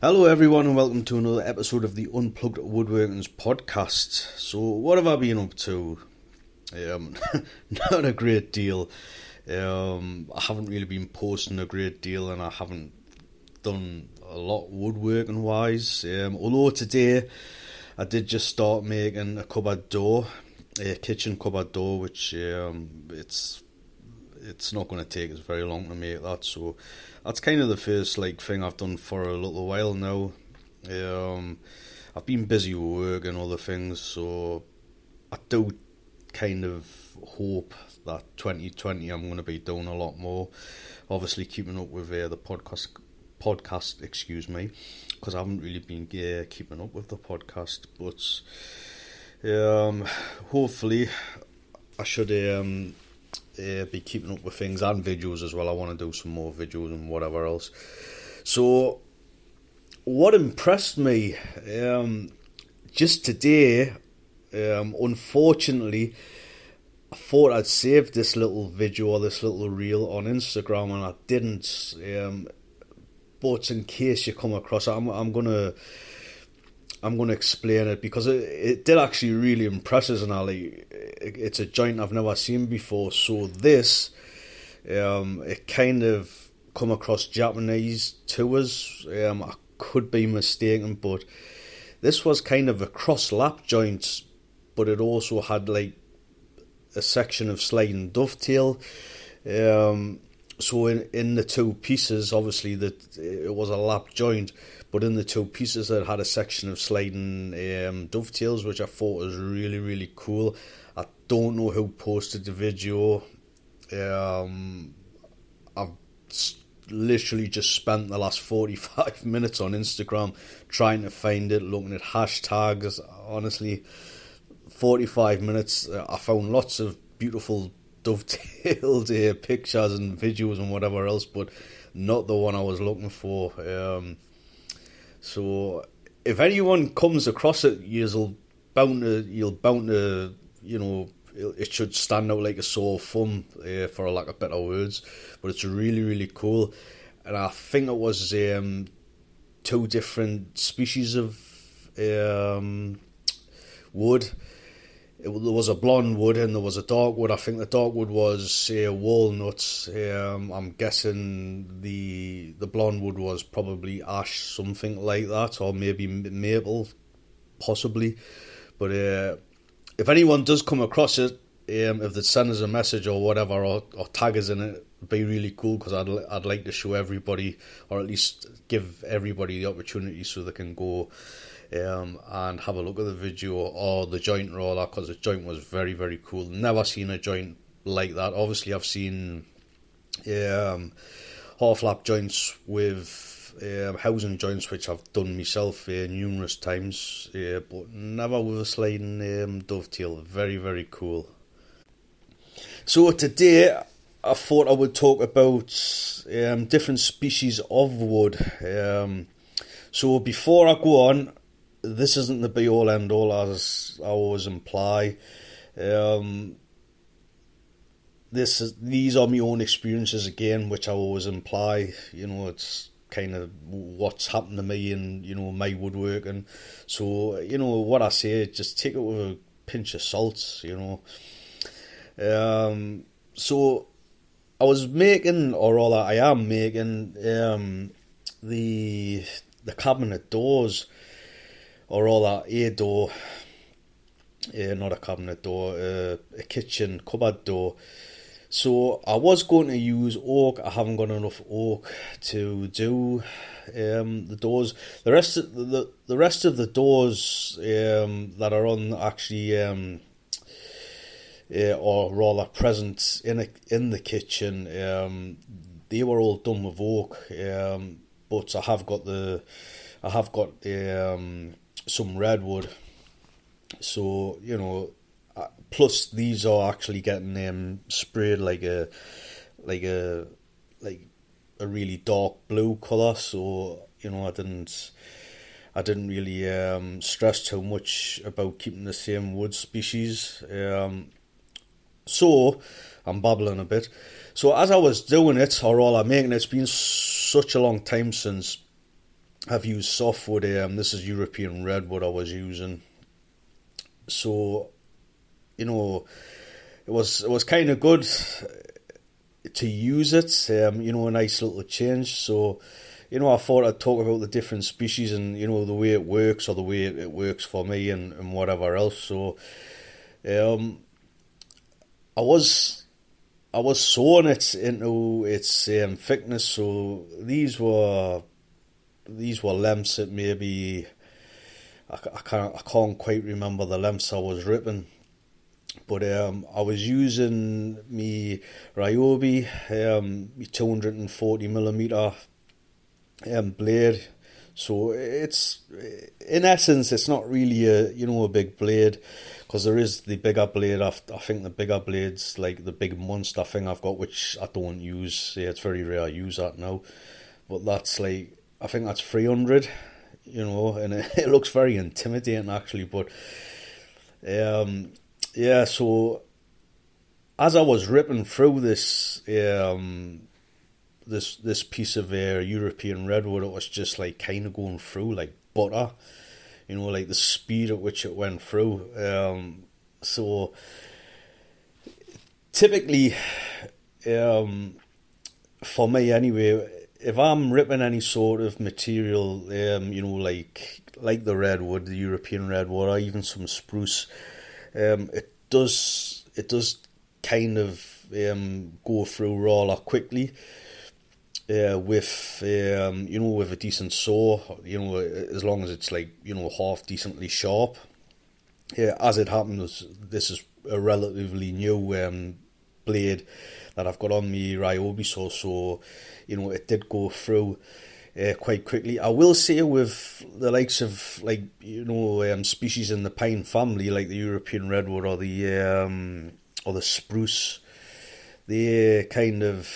Hello, everyone, and welcome to another episode of the Unplugged Woodworkings podcast. So, what have I been up to? Not a great deal. I haven't really been posting a great deal, and I haven't done a lot woodworking wise. Although today I did just start making a cupboard door, a kitchen cupboard door, which it's not going to take us very long to make that. So that's kind of the first thing I've done for a little while now. I've been busy with work and other things, so I do kind of hope that 2020 I'm going to be doing a lot more. Obviously, keeping up with the podcast, excuse me, because I haven't really been keeping up with the podcast. But hopefully, I should be keeping up with things and videos as well. I want to do some more videos and whatever else. So, what impressed me just today, unfortunately, I thought I'd saved this little video or this little reel on Instagram, and I didn't. But in case you come across it, I'm gonna explain it, because it did actually really impress us, and it's a joint I've never seen before. So this, it kind of come across Japanese to us. I could be mistaken, but this was kind of a cross lap joint, but it also had a section of sliding dovetail. So in the two pieces, obviously that it was a lap joint, but in the two pieces it had a section of sliding dovetails, which I thought was really, really cool. I don't know who posted the video. I've literally just spent the last 45 minutes on Instagram trying to find it, looking at hashtags. Honestly, 45 minutes, I found lots of beautiful dovetailed pictures and videos and whatever else, but not the one I was looking for. So if anyone comes across it, you'll bound to, it should stand out like a sore thumb, for a lack of better words. But it's really, really cool, and I think it was two different species of wood. There was a blonde wood and there was a dark wood. I think the dark wood was walnut. I'm guessing the blonde wood was probably ash, something like that, or maybe maple, possibly. But if anyone does come across it, if they send us a message or whatever, or tag us in it, it'd be really cool, because I'd like to show everybody, or at least give everybody the opportunity so they can go and have a look at the video, or the joint roller, because the joint was very, very cool. Never seen a joint like that. Obviously, I've seen half lap joints with housing joints, which I've done myself numerous times, but never with a sliding dovetail. Very, very cool. So today I thought I would talk about different species of wood. So before I go on, this isn't the be all end all, as I always imply. These are my own experiences again, which I always imply. It's kind of what's happened to me in my woodworking. So what I say, just take it with a pinch of salt. So I was making, or rather I am making, the cabinet doors, or rather a door, not a cabinet door, a kitchen cupboard door. So I was going to use oak. I haven't got enough oak to do the doors. The rest of the doors that are on actually or rather present in the kitchen, they were all done with oak. But I have got some redwood. So plus these are actually getting sprayed like a really dark blue colour. So I didn't really stress too much about keeping the same wood species. So I'm babbling a bit. So as I was doing it, or all I'm making, it's been such a long time since I've used softwood. This is European redwood I was using. So, you know, it was kind of good to use it. You know, a nice little change. So, you know, I thought I'd talk about the different species and, you know, the way it works or the way it works for me and whatever else. So, I was sawing it into its thickness. So these were lengths at maybe I can't quite remember the lengths I was ripping, but I was using me Ryobi, me 240mm blade. So it's, in essence, it's not really a big blade, because there is the bigger blade. I think the bigger blade's like the big monster thing I've got, which I don't use. Yeah, it's very rare I use that now. But that's like, I think that's 300, and it looks very intimidating actually. But yeah, so as I was ripping through this this piece of European redwood, it was just like kind of going through like butter, like the speed at which it went through. So typically, for me anyway, if I'm ripping any sort of material, like the redwood, the European redwood, or even some spruce, it does kind of go through rather quickly. With with a decent saw, as long as it's like half decently sharp. Yeah, as it happens, this is a relatively new blade that I've got on me Ryobi saw, so it did go through quite quickly. I will say with the likes of species in the pine family, like the European redwood or the spruce, they kind of,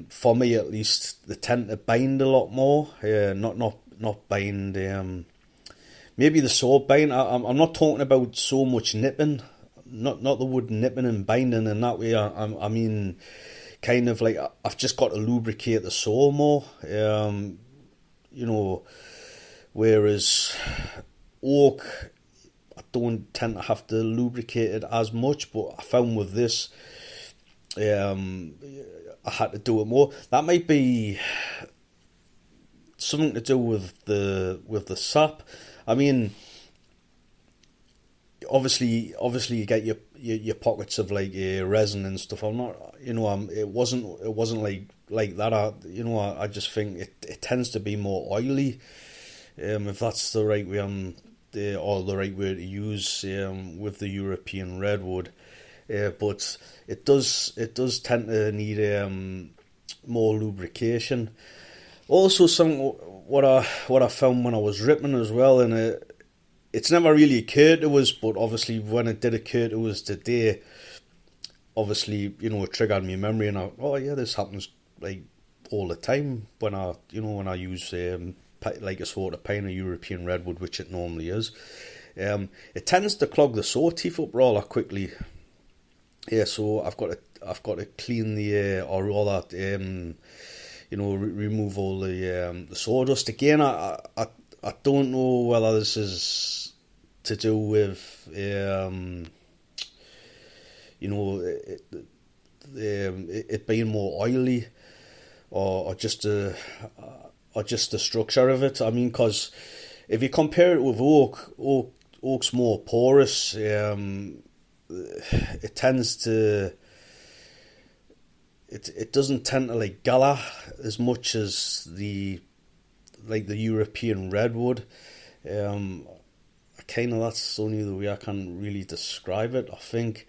for me at least, they tend to bind a lot more. Not bind. Maybe the saw bind. I'm not talking about so much nipping, not the wood nipping and binding in that way. I mean, kind of like I've just got to lubricate the saw more. Whereas oak, I don't tend to have to lubricate it as much. But I found with this, I had to do it more. That might be something to do with the sap. I mean, obviously you get your pockets of like resin and stuff. I'm not, it wasn't like that. I just think it tends to be more oily. If that's the right way, or the right way to use with the European redwood. But it does tend to need more lubrication. Also, what I found when I was ripping as well, and it's never really occurred to us, but obviously when it did occur to us today, obviously it triggered my memory, and this happens like all the time when I use like a sort of pine or European redwood, which it normally is. It tends to clog the saw teeth up rather quickly. Yeah, so I've got to clean the or rather remove all the sawdust again. I don't know whether this is to do with it being more oily, or just the structure of it. I mean, because if you compare it with oak's more porous. It tends to, it doesn't tend to like gala as much as the European redwood. That's only the way I can really describe it, I think.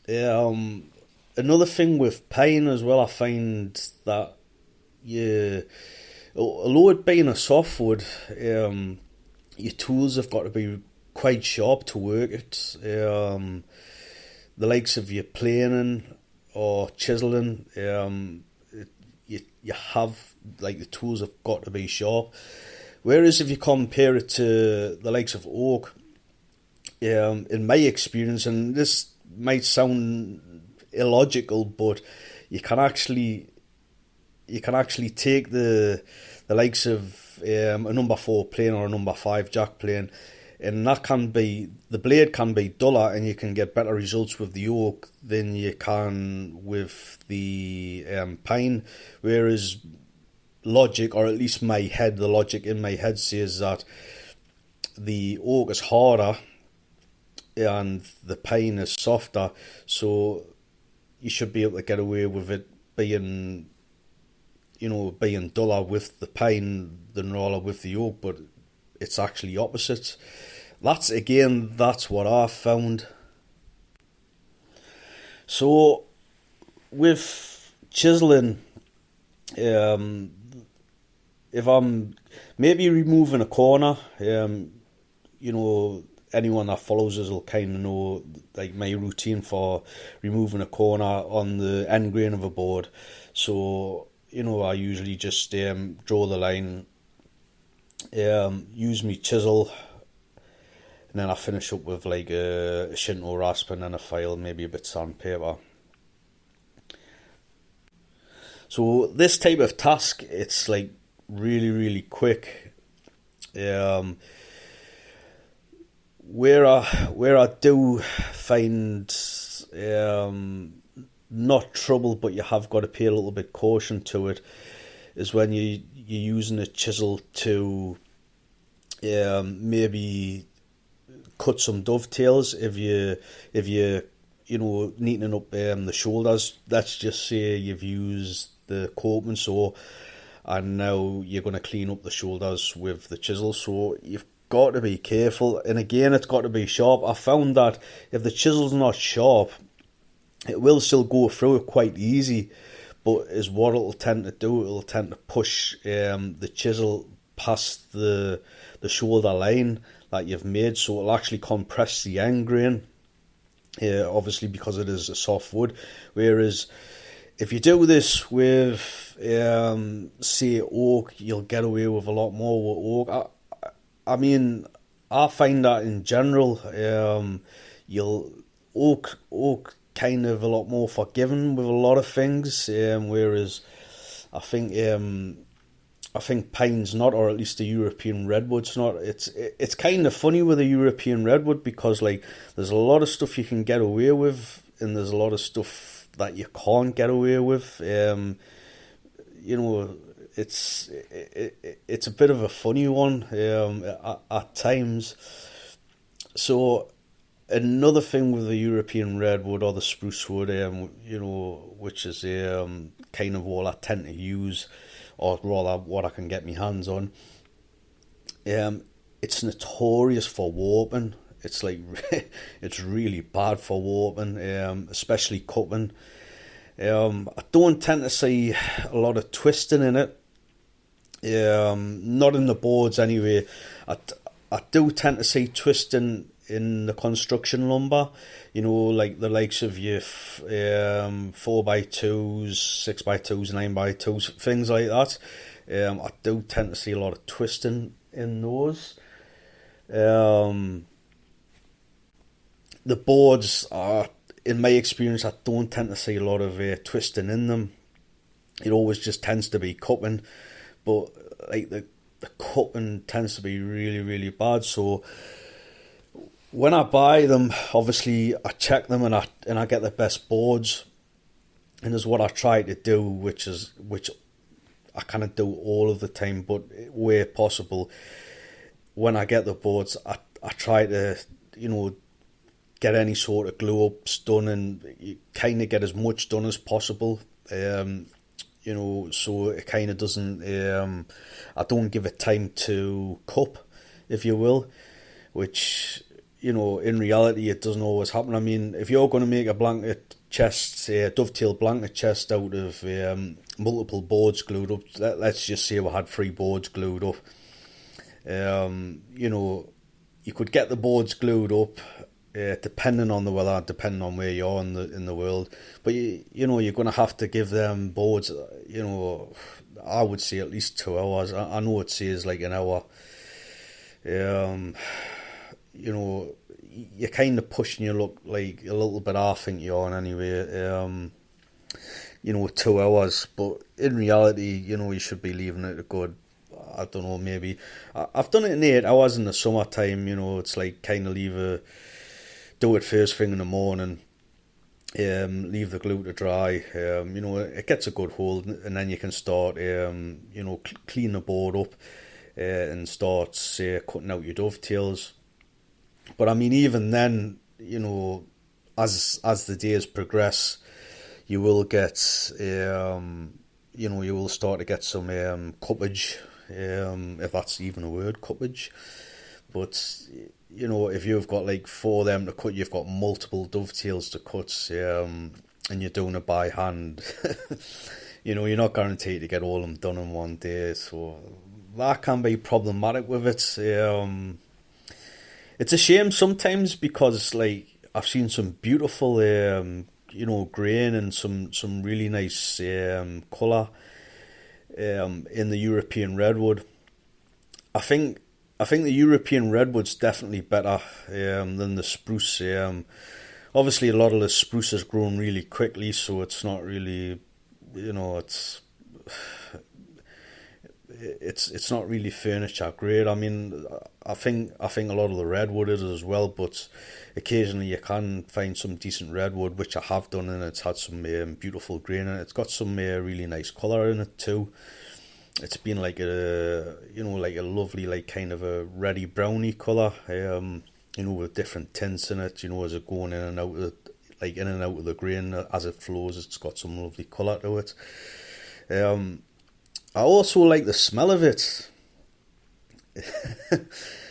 Another thing with pine as well, I find that although it being a softwood, your tools have got to be quite sharp to work it. The likes of your planing or chiseling, you have, like, the tools have got to be sharp. Whereas if you compare it to the likes of oak, in my experience, and this might sound illogical, but you can actually take the the likes of a number 4 plane or a number 5 jack plane, and that can be, the blade can be duller, and you can get better results with the oak than you can with the pine. Whereas logic, or at least the logic in my head says that the oak is harder and the pine is softer, so you should be able to get away with it being, being duller with the pine than rather with the oak, but it's actually opposite. That's what I found. So with chiseling, if I'm maybe removing a corner, anyone that follows us will kind of know like my routine for removing a corner on the end grain of a board. So I usually just draw the line, use my chisel, and then I finish up with like a Shinto rasp and then a file, maybe a bit of sandpaper. So this type of task, it's like really, really quick. Where I do find not trouble, but you have got to pay a little bit caution to it, is when you're using a chisel to maybe cut some dovetails. If you neatening up the shoulders, let's just say you've used the coping saw and now you're going to clean up the shoulders with the chisel, so you've got to be careful, and again it's got to be sharp. I found that if the chisel's not sharp, it will still go through it quite easy, but is what it'll tend to do, it'll tend to push the chisel past the shoulder line that you've made, so it'll actually compress the end grain, obviously because it is a soft wood. Whereas if you do this with say oak, you'll get away with a lot more with oak. I mean, I find that in general, oak kind of a lot more forgiving with a lot of things, whereas I think pine's not, or at least the European redwood's not. It's kind of funny with the European redwood because like there's a lot of stuff you can get away with, and there's a lot of stuff that you can't get away with. It's a bit of a funny one at times. So another thing with the European redwood or the spruce wood, which is kind of what I tend to use, or rather what I can get my hands on, it's notorious for warping. It's like it's really bad for warping, especially cupping. I don't tend to see a lot of twisting in it. Not in the boards anyway. I do tend to see twisting in the construction lumber, like the likes of your 4x2s, 6x2s, 9x2s, things like that. I do tend to see a lot of twisting in those. The boards are, in my experience, I don't tend to see a lot of twisting in them. It always just tends to be cupping, but like the cupping tends to be really, really bad. So when I buy them, obviously I check them and I get the best boards, and is what I try to do, which I kind of do all of the time, but where possible, when I get the boards, I try to get any sort of glue ups done, and you kind of get as much done as possible, so it kind of doesn't, I don't give it time to cup, if you will, which, in reality it doesn't always happen. I mean, if you're going to make a blanket chest, say a dovetail blanket chest out of multiple boards glued up, let's just say we had 3 boards glued up, you could get the boards glued up, depending on the weather, depending on where you are in the world, but you're going to have to give them boards, I would say at least 2 hours. I know it says like an hour. You're kind of pushing your luck like a little bit. I think you're on anyway. 2 hours, but in reality, you should be leaving it a good I don't know, maybe I've done it in 8 hours in the summertime. It's like kind of do it first thing in the morning. Leave the glue to dry. It gets a good hold, and then you can start, clean the board up and start, say, cutting out your dovetails. But I mean, even then, as the days progress, you will get, you will start to get some cuppage, if that's even a word, cuppage. But if you've got like 4 of them to cut, you've got multiple dovetails to cut, and you're doing it by hand. You're not guaranteed to get all of them done in one day, so that can be problematic with it. It's a shame sometimes because like I've seen some beautiful, grain and some really nice colour in the European redwood. I think the European redwood's definitely better than the spruce. Obviously, a lot of the spruce has grown really quickly, so it's not really, it's not really furniture grade. I mean, I think a lot of the redwood is as well, but occasionally you can find some decent redwood, which I have done, and it's had some beautiful grain in it. It's got some really nice colour in it too. It's been like a lovely, like kind of a reddy browny colour, with different tints in it, as it going in and out of the grain as it flows. It's got some lovely colour to it. I also like the smell of it.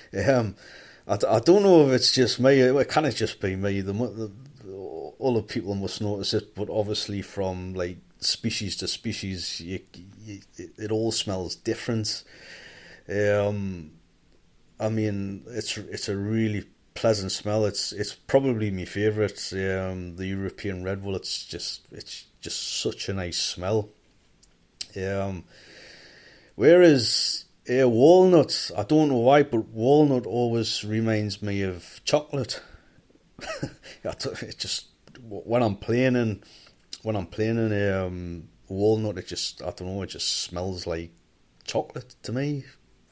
I don't know if it's just me. It can't just be me. Other people must notice it, but obviously from like species to species, it all smells different. I mean, it's a really pleasant smell. It's probably my favourite. The European redwood. It's just such a nice smell. Whereas walnut, I don't know why, but walnut always reminds me of chocolate. It just when I'm playing walnut, it just, I don't know, it just smells like chocolate to me.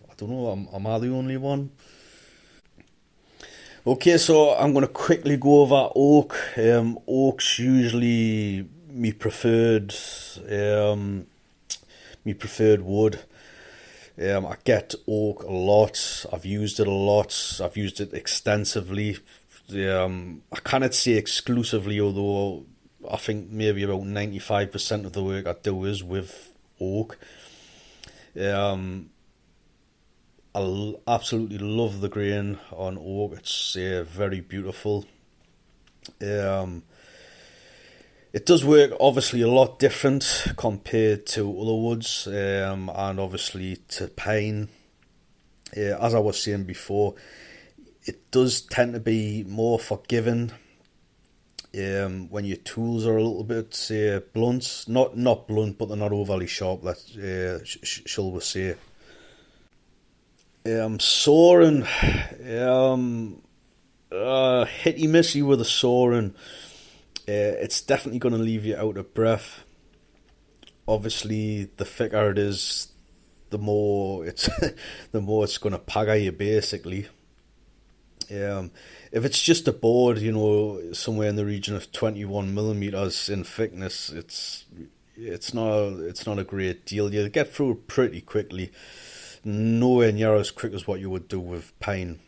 I don't know, am I the only one? Okay, so I'm going to quickly go over oak. Oak's usually my preferred wood. I get oak a lot. I've used it a lot. I've used it extensively. I cannot say exclusively, although I think maybe about 95% of the work I do is with oak. I absolutely love the grain on oak. It's very beautiful. It does work obviously a lot different compared to other woods, and obviously to pine. As I was saying before, it does tend to be more forgiving when your tools are a little bit blunt. Not blunt, but they're not overly sharp, shall we say. Soaring, hitty missy with a soaring. It's definitely going to leave you out of breath. Obviously, the thicker it is, the more it's going to pagger you, basically. If it's just a board, somewhere in the region of 21mm in thickness, it's not a great deal. You'll get through it pretty quickly, nowhere near as quick as what you would do with pine.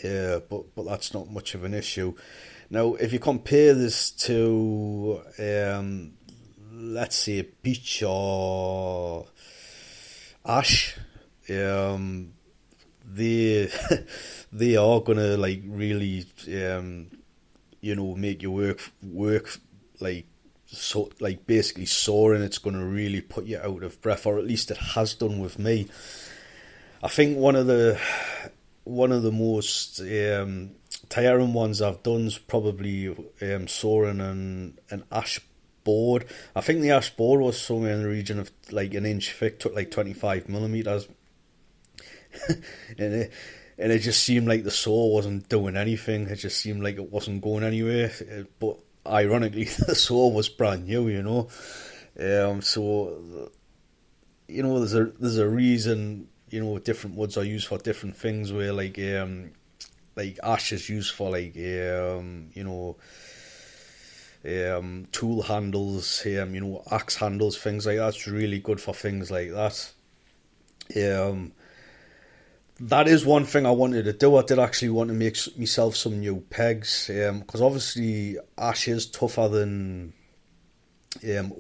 But that's not much of an issue. Now, if you compare this to, let's say, beech or ash, they they are gonna like really, make you work like basically soaring. It's gonna really put you out of breath, or at least it has done with me. I think one of the most tiring ones I've done is probably soaring an ash board. I think the ash board was somewhere in the region of like an inch thick, took like 25mm, and it just seemed like the saw wasn't doing anything. It just seemed like it wasn't going anywhere. But ironically, the saw was brand new, So there's a reason, different woods are used for different things, where like ash is used for like tool handles, axe handles, things like that. It's really good for things like that. That is one thing I wanted to do. I did actually want to make myself some new pegs, because obviously ash is tougher than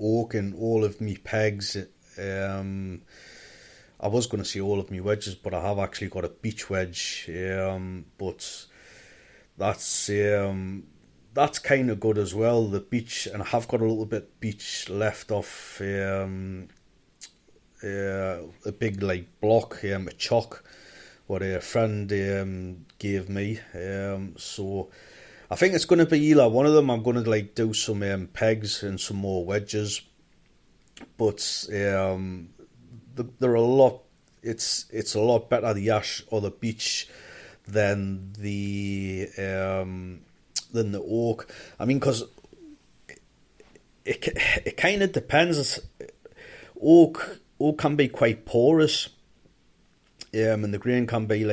oak, and all of me pegs. I was going to say all of me wedges, but I have actually got a beech wedge. But that's kind of good as well. The beech, and I have got a little bit beech left off a big like block, a chalk, what a friend gave me. So I think it's going to be either one of them. I'm going to like do some pegs and some more wedges, but they're a lot. It's a lot better, the ash or the beech, than the oak. I mean, because it kind of depends. Oak can be quite porous, and the grain can be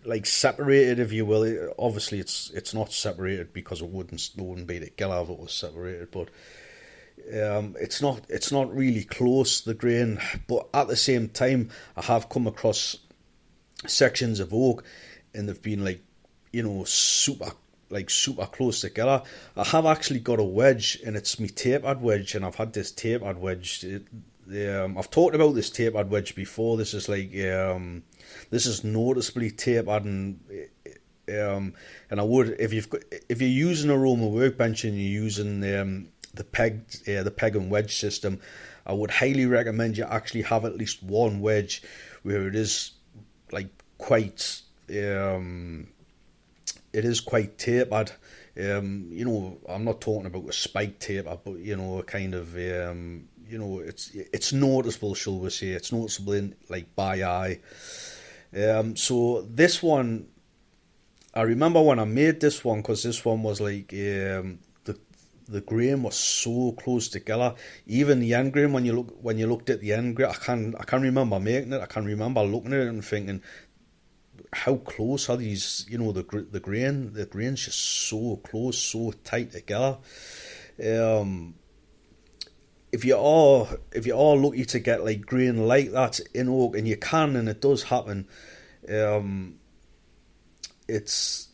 like separated, if you will. Obviously, it's not separated, because it wouldn't be together if it was separated, but. It's not really close, the grain, but at the same time, I have come across sections of oak, and they've been super close together. I have actually got a wedge, and it's my tapered wedge, and I've had this tapered wedge. I've talked about this tapered wedge before. This is this is noticeably tapered, and I would, if you're using a Roma workbench and you're using the peg and wedge system, I would highly recommend you actually have at least one wedge where it is like quite it is quite tapered. I'm not talking about a spike taper, but a kind of it's noticeable, shall we say. It's noticeable in like by eye. So this one, I remember when I made this one, because this one was like the grain was so close together. Even the end grain, when you looked at the end grain, I can remember making it. I can remember looking at it and thinking, how close are these? The grain's just so close, so tight together. If you are lucky to get like grain like that in oak, and you can, and it does happen, it's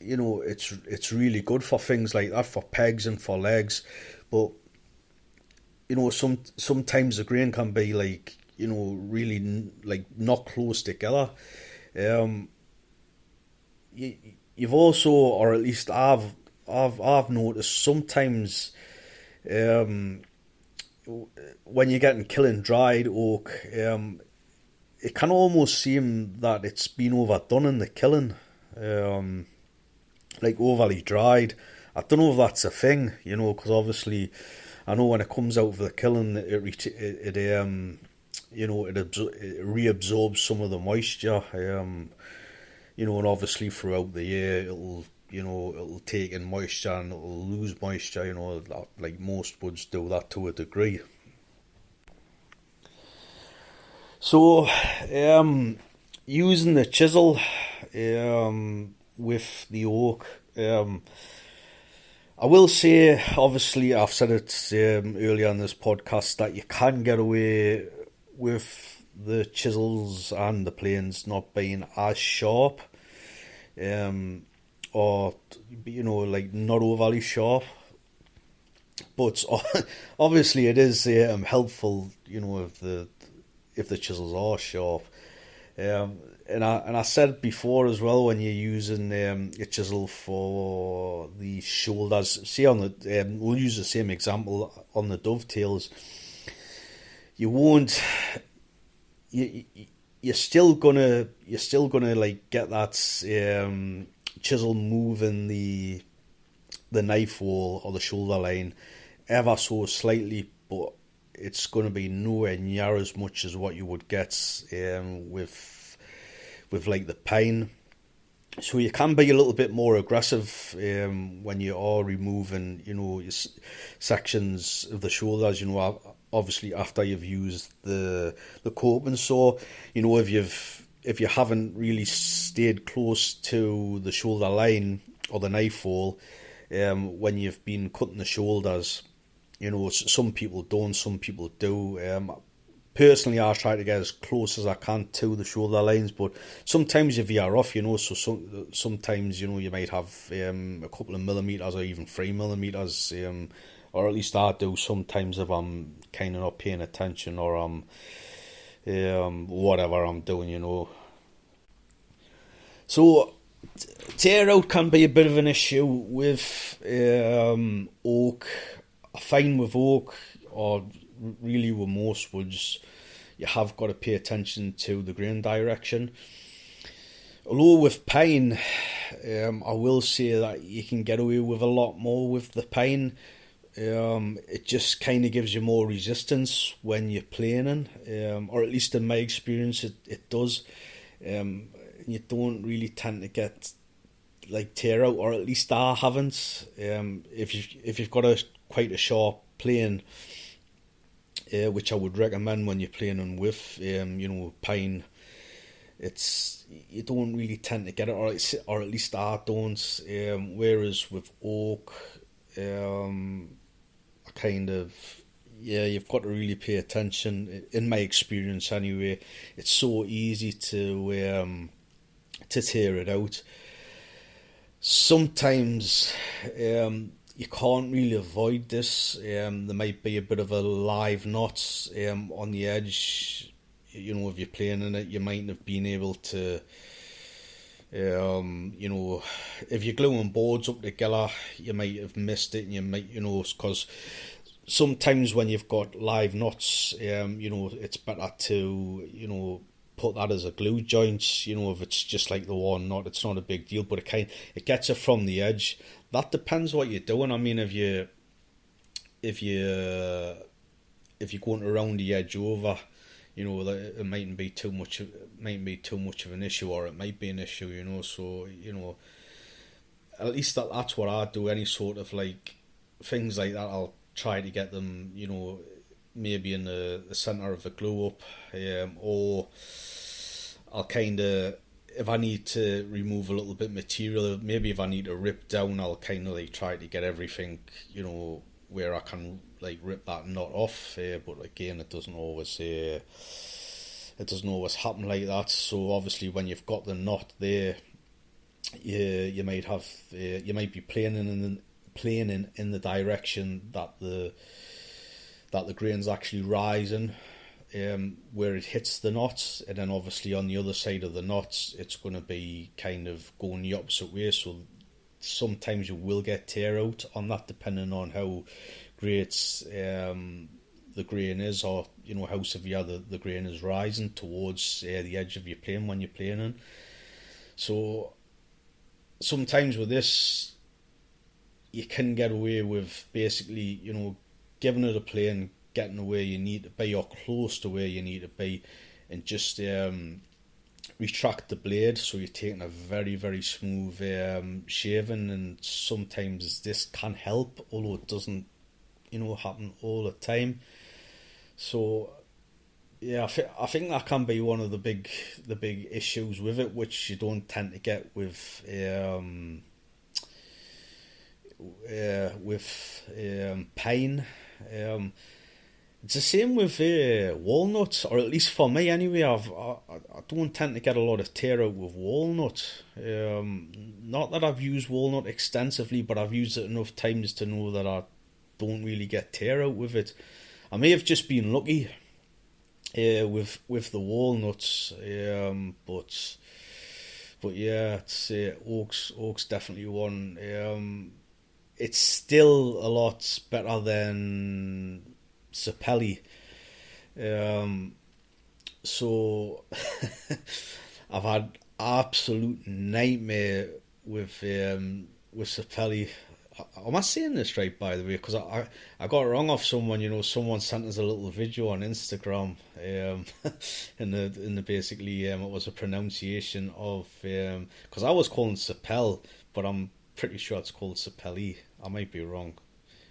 really good for things like that, for pegs and for legs. But sometimes the grain can be like really like not close together. You've also, or at least I've noticed sometimes when you're getting killing dried oak, it can almost seem that it's been overdone in the killing. Like overly dried. I don't know if that's a thing, because obviously I know when it comes out of the kiln, it reabsorbs some of the moisture, and obviously throughout the year it'll take in moisture and it'll lose moisture, like most woods do that to a degree. So, using the chisel with the oak, I will say, obviously, I've said it earlier in this podcast, that you can get away with the chisels and the planes not being as sharp, or like not overly sharp. But obviously, it is helpful, if the chisels are sharp. And I said before as well, when you're using a chisel for the shoulders, see on the we'll use the same example on the dovetails. You're still gonna like get that chisel moving the knife wall or the shoulder line ever so slightly, but it's going to be nowhere near as much as what you would get with like the pine. So you can be a little bit more aggressive when you are removing, sections of the shoulders. Obviously after you've used the coping saw, if you haven't really stayed close to the shoulder line or the knife hole when you've been cutting the shoulders. Some people don't, some people do. Personally, I try to get as close as I can to the shoulder lines, but sometimes you veer off, sometimes, you might have a couple of millimetres or even 3 millimetres, or at least I do sometimes if I'm kind of not paying attention or I'm whatever I'm doing. So tear out can be a bit of an issue with oak. I find with oak, or really with most woods, you have got to pay attention to the grain direction. Although with pine, I will say that you can get away with a lot more with the pine. It just kind of gives you more resistance when you're planing, or at least in my experience it does. You don't really tend to get like tear out, or at least I haven't. If you've got quite a sharp plane, which I would recommend when you're planing with, pine, you don't really tend to get it, or at least I don't. Whereas with oak, you've got to really pay attention. In my experience, anyway, it's so easy to tear it out. Sometimes you can't really avoid this. There might be a bit of a live knot on the edge. If you're playing in it, you might have been able to, if you're gluing boards up together, you might have missed it, and you might, because sometimes when you've got live knots, it's better to, put that as a glue joint. If it's just like the one knot, it's not a big deal, but it gets it from the edge. That depends what you're doing. I mean, if you're going around the edge over, it mightn't be too much of an issue, or it might be an issue. So at least that's what I do. Any sort of like things like that, I'll try to get them, maybe in the centre of the glue up, or I'll kind of, if I need to remove a little bit of material, maybe if I need to rip down, I'll kind of like try to get everything, where I can like rip that knot off. But again, it doesn't always happen like that. So obviously, when you've got the knot there, you might be planing in the direction that the grain's actually rising, where it hits the knot, and then obviously on the other side of the knot, it's going to be kind of going the opposite way. So sometimes you will get tear out on that, depending on how great the grain is, or how severe the grain is rising towards the edge of your plane when you're planing. So sometimes with this, you can get away with basically, giving it a plane, getting to where you need to be, or close to where you need to be, and just retract the blade, so you're taking a very, very smooth shaving. And sometimes this can help, although it doesn't happen all the time. So yeah, I think that can be one of the big issues with it, which you don't tend to get with pine. It's the same with walnut, or at least for me anyway. I don't tend to get a lot of tear out with walnut. Not that I've used walnut extensively, but I've used it enough times to know that I don't really get tear out with it. I may have just been lucky with the walnuts, but yeah, it's oak's definitely one. It's still a lot better than Sapele. So I've had absolute nightmare with Sapele. Am I saying this right, by the way? Because I got it wrong off someone. Someone sent us a little video on Instagram, in the basically it was a pronunciation of because I was calling Sapele, but I'm pretty sure it's called Sapele. I might be wrong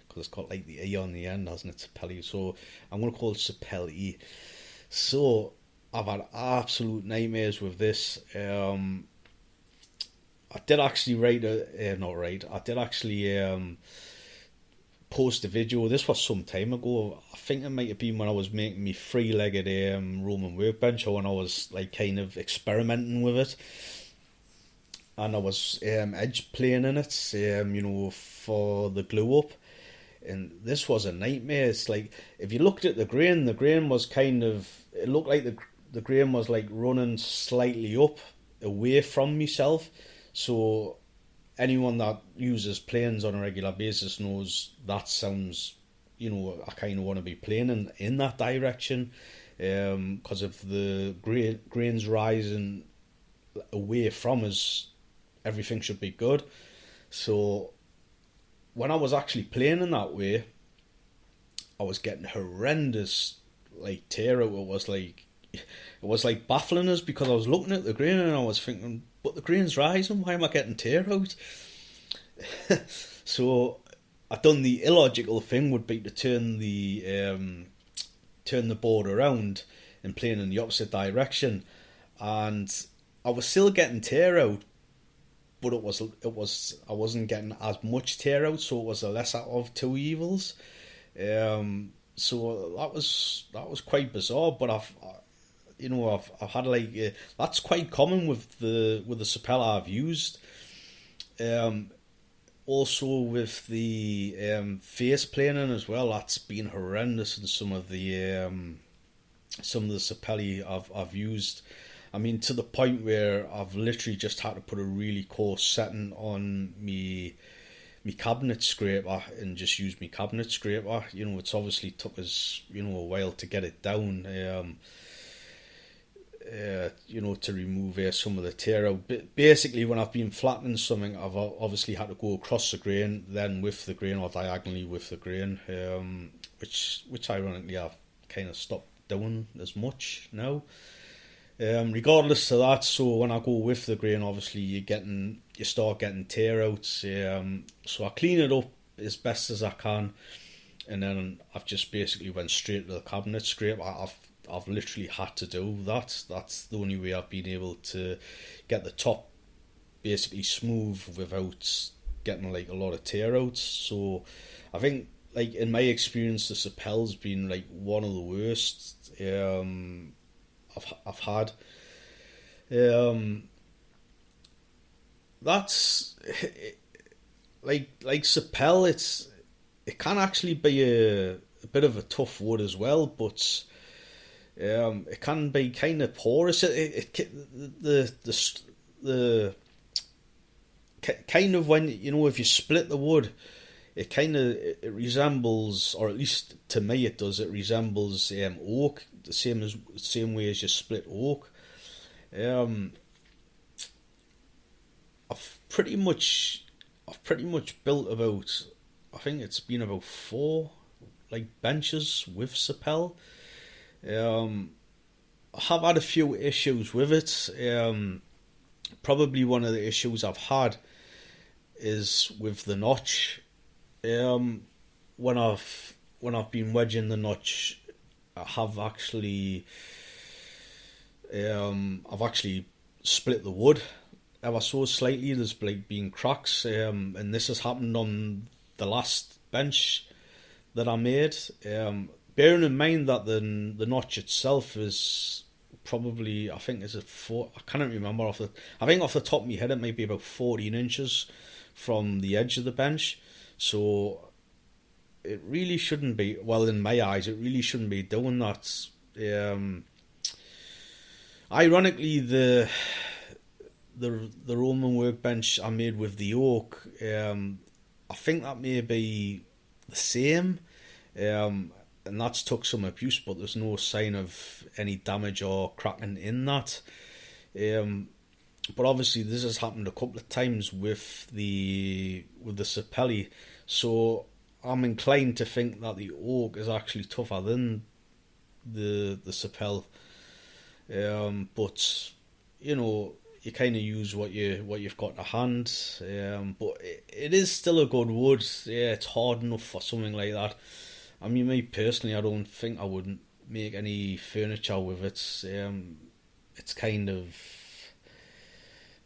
because it's got like the e on the end, hasn't it? Sapele. So I'm gonna call it Sapele. So I've had absolute nightmares with this. I did actually I did actually post a video. This was some time ago. I think it might have been when I was making me three-legged Roman workbench, or when I was like kind of experimenting with it, and I was edge planing it, for the glue up. And this was a nightmare. It's like if you looked at the grain was kind of, it looked like the grain was like running slightly up away from myself. So anyone that uses planes on a regular basis knows that sounds, I kind of want to be planing in that direction, because if the grain's rising away from us, everything should be good. So when I was actually planing that way, I was getting horrendous like tear out. It was like baffling us, because I was looking at the grain and I was thinking, but the grain's rising, why am I getting tear out? So I done the illogical thing would be to turn the board around and plane in the opposite direction, and I was still getting tear out, but I wasn't getting as much tear out, so it was a lesser of two evils. So that was quite bizarre, but I've had like that's quite common with the Sapele I've used. Also with the face planing as well, that's been horrendous in some of the Sapele I've used. I mean, to the point where I've literally just had to put a really coarse setting on me cabinet scraper and just use me cabinet scraper. It's obviously took us a while to get it down. To remove some of the tear out. But basically, when I've been flattening something, I've obviously had to go across the grain, then with the grain, or diagonally with the grain, which ironically I've kind of stopped doing as much now. Regardless of that, so when I go with the grain, obviously you start getting tear outs. So I clean it up as best as I can, and then I've just basically went straight to the cabinet scrape. I've literally had to do that. That's the only way I've been able to get the top basically smooth without getting like a lot of tear outs. So I think, like, in my experience, the Sapele's been like one of the worst I've had. That's like Sapele. It can actually be a bit of a tough wood as well, but it can be kind of porous. The kind of, when if you split the wood, it resembles, or at least to me it does. It resembles oak, the same way as you split oak. I've pretty much built about, I think it's been about 4 like benches with Sapele. I have had a few issues with it. Probably one of the issues I've had is with the notch. When I've been wedging the notch, I have actually I've actually split the wood ever so slightly. There's like been cracks, and this has happened on the last bench that I made. Bearing in mind that the notch itself is probably, I think, is it 4? I can't remember I think off the top of my head it might be about 14 inches from the edge of the bench. So it really shouldn't be, well, in my eyes, it really shouldn't be doing that. Ironically, the Roman workbench I made with the oak, I think that may be the same. And that's took some abuse, but there's no sign of any damage or cracking in that. But obviously, this has happened a couple of times with the Sapele, so I'm inclined to think that the oak is actually tougher than the Sapele. But you know, you kind of use what you've got to hand. But it is still a good wood. Yeah, it's hard enough for something like that. I mean, me personally, I don't think I would make any furniture with it. It's kind of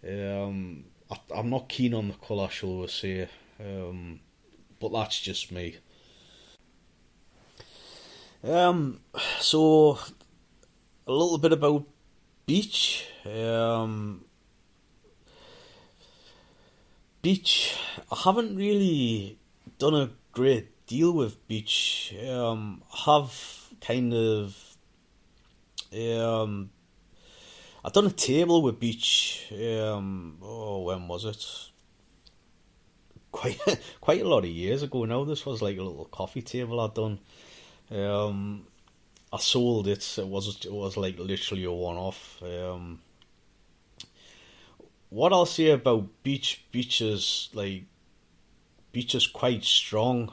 I'm not keen on the colour, shall we say. But that's just me. Um, so a little bit about beech. Beech. I haven't really done a great deal with beech. I have kind of um, I done a table with beech. Oh, when was it? Quite quite a lot of years ago now. This was like a little coffee table I'd done. Um, I sold it. It was like literally a one off. What I'll say about beech is quite strong.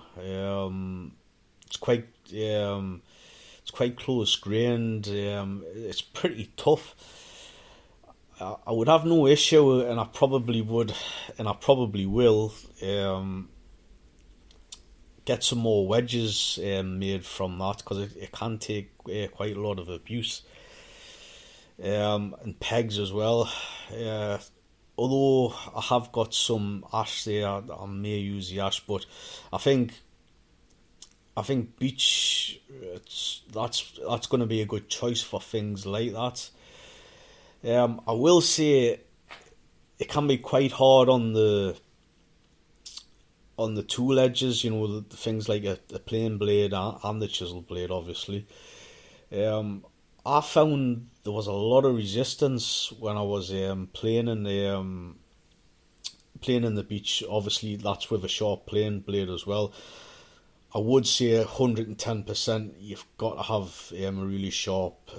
It's quite it's quite close grained. It's pretty tough. I would have no issue, and I probably would, and I probably will get some more wedges made from that because it can take quite a lot of abuse, and pegs as well. Uh, Although I have got some ash there, I may use the ash, but I think beech. That's going to be a good choice for things like that. I will say it can be quite hard on the tool edges. You know, the things like a plain blade and the chisel blade, obviously. I found there was a lot of resistance when I was playing in the beech. Obviously, that's with a sharp plain blade as well. I would say 110%. You've got to have a really sharp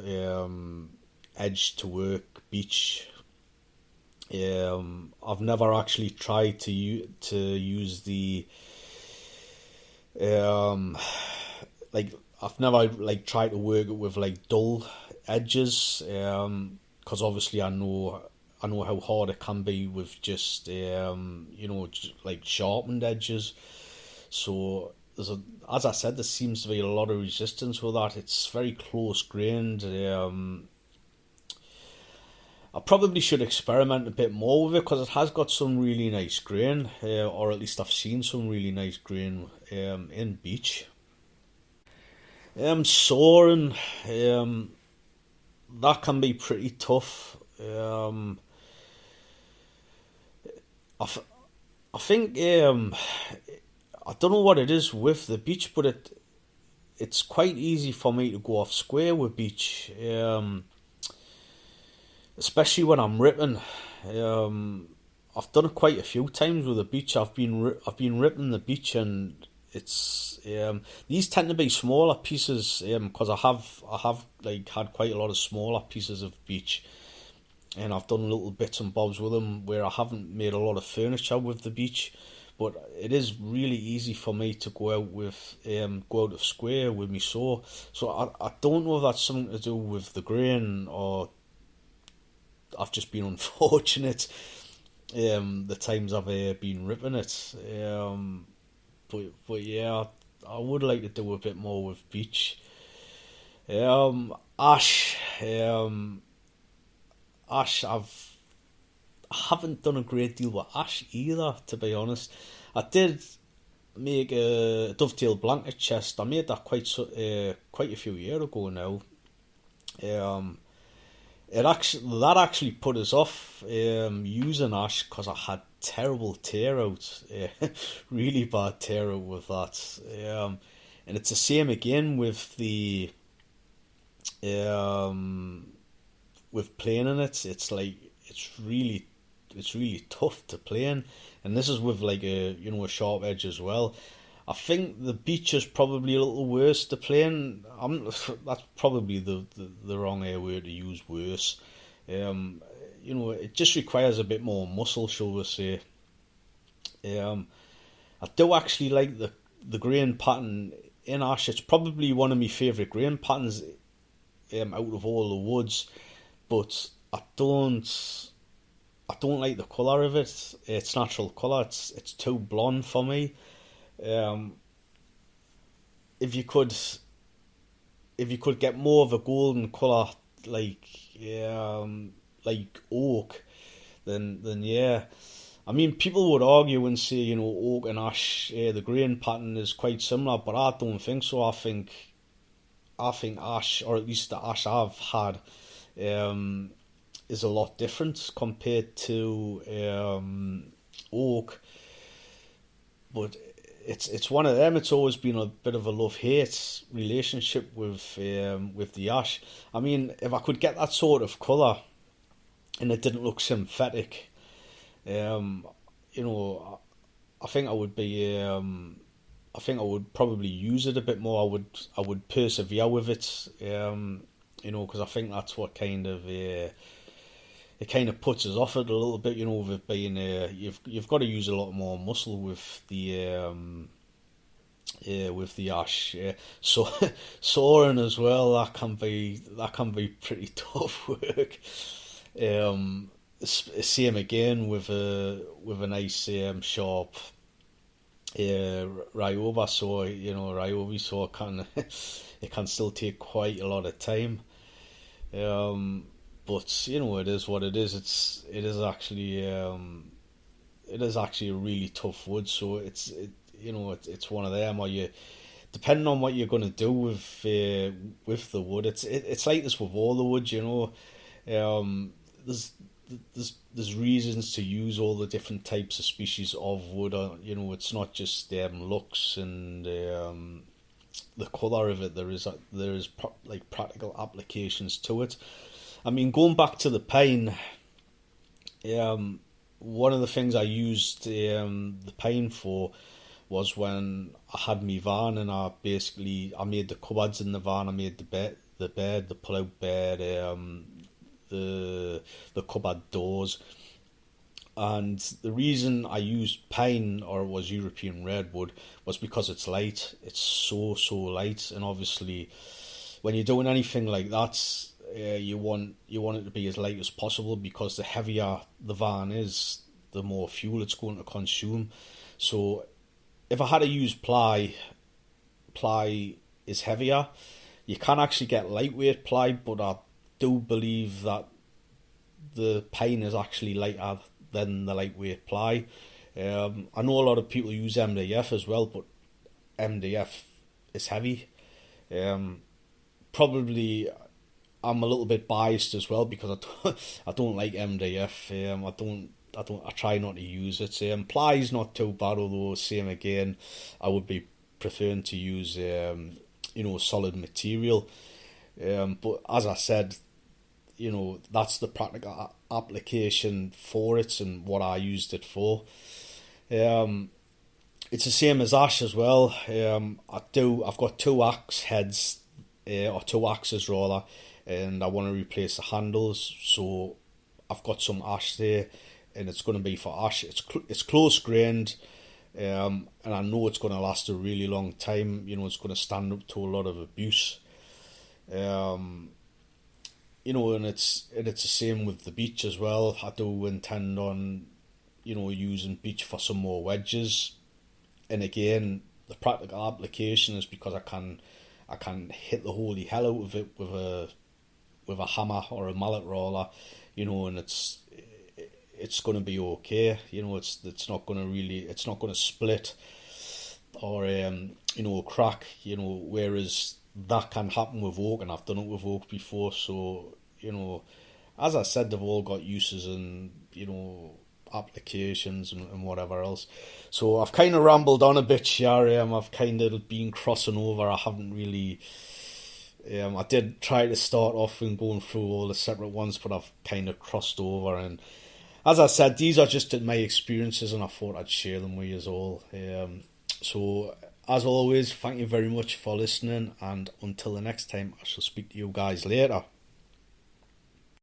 edge to work beech. I've never actually tried to use the um, like I've never like tried to work it with like dull edges because obviously I know how hard it can be with just like sharpened edges. So as I said, there seems to be a lot of resistance with that. It's very close grained. I probably should experiment a bit more with it because it has got some really nice grain, or at least I've seen some really nice grain in beech. Soaring, that can be pretty tough. I, f- I think I don't know what it is with the beech, but it's quite easy for me to go off square with beech. Especially when I'm ripping. I've done it quite a few times with the beech. I've been ripping the beech, and it's these tend to be smaller pieces because I have like had quite a lot of smaller pieces of beech, and I've done little bits and bobs with them where I haven't made a lot of furniture with the beech. But it is really easy for me to go out of square with me saw. So I don't know if that's something to do with the grain or I've just been unfortunate the times I've been ripping it. But yeah, I would like to do a bit more with beech. Ash, ash. I haven't done a great deal with ash either, to be honest. I did make a dovetail blanket chest. I made that quite a few years ago now. Um, that actually put us off using ash because I had terrible tear out, really bad tear out with that. And it's the same again with the um, with planing it. It's really tough to plane, and this is with like a sharp edge as well. I think the beach is probably a little worse to plane. That's probably the wrong word to use, worse. Um, it just requires a bit more muscle, shall we say. I do actually like the grain pattern in ash. It's probably one of my favourite grain patterns out of all the woods, but I don't like the colour of it. Its natural colour. It's too blonde for me. Um, if you could get more of a golden colour like like oak, then yeah. I mean, people would argue and say, oak and ash, the grain pattern is quite similar, but I don't think so. I think ash, or at least the ash I've had, um, is a lot different compared to oak. But it's one of them. It's always been a bit of a love hate relationship with the ash. I mean, if I could get that sort of colour and it didn't look synthetic, um, I think I would be. I think I would probably use it a bit more. I would persevere with it. Because I think that's what kind of it kind of puts us off it a little bit. With it being you've got to use a lot more muscle with the ash. So soaring as well. That can be pretty tough work. Same again with a nice sharp Ryoba saw. Ryobi saw can it can still take quite a lot of time. But it is what it is. It is actually a really tough wood. So it's one of them. Or you, depending on what you're going to do with the wood, it's like this with all the woods. There's reasons to use all the different types of species of wood. It's not just looks and the colour of it. There is like practical applications to it. I mean, going back to the pine, one of the things I used the pine for was when I had my van, and I made the cupboards in the van. I made the bed, the pull-out bed, the cupboard doors. And the reason I used pine, or it was European redwood, was because it's light. It's so light, and obviously, when you're doing anything like that, you want it to be as light as possible, because the heavier the van is, the more fuel it's going to consume. So, if I had to use ply is heavier. You can actually get lightweight ply, but I do believe that the pine is actually lighter than the lightweight ply. I know a lot of people use MDF as well, but MDF is heavy. Probably I'm a little bit biased as well, because I don't like MDF. I try not to use it. Ply is not too bad, although same again, I would be preferring to use solid material. But as I said, that's the practical application for it and what I used it for. It's the same as ash as well. I've got two axe heads, or two axes rather, and I want to replace the handles. So I've got some ash there, and it's going to be for ash. It's close grained, and I know it's going to last a really long time. It's going to stand up to a lot of abuse. And it's the same with the beech as well. I do intend on, using beech for some more wedges. And again, the practical application is because I can hit the holy hell out of it with a hammer or a mallet roller, and it's going to be okay. It's not going to split or crack. Whereas that can happen with oak, and I've done it with oak before. So as I said, they've all got uses and applications and whatever else. So I've kind of rambled on a bit here. I've kind of been crossing over. I haven't really. I did try to start off and going through all the separate ones, but I've kind of crossed over. And as I said, these are just my experiences, and I thought I'd share them with you all. So as always, thank you very much for listening, and until the next time, I shall speak to you guys later.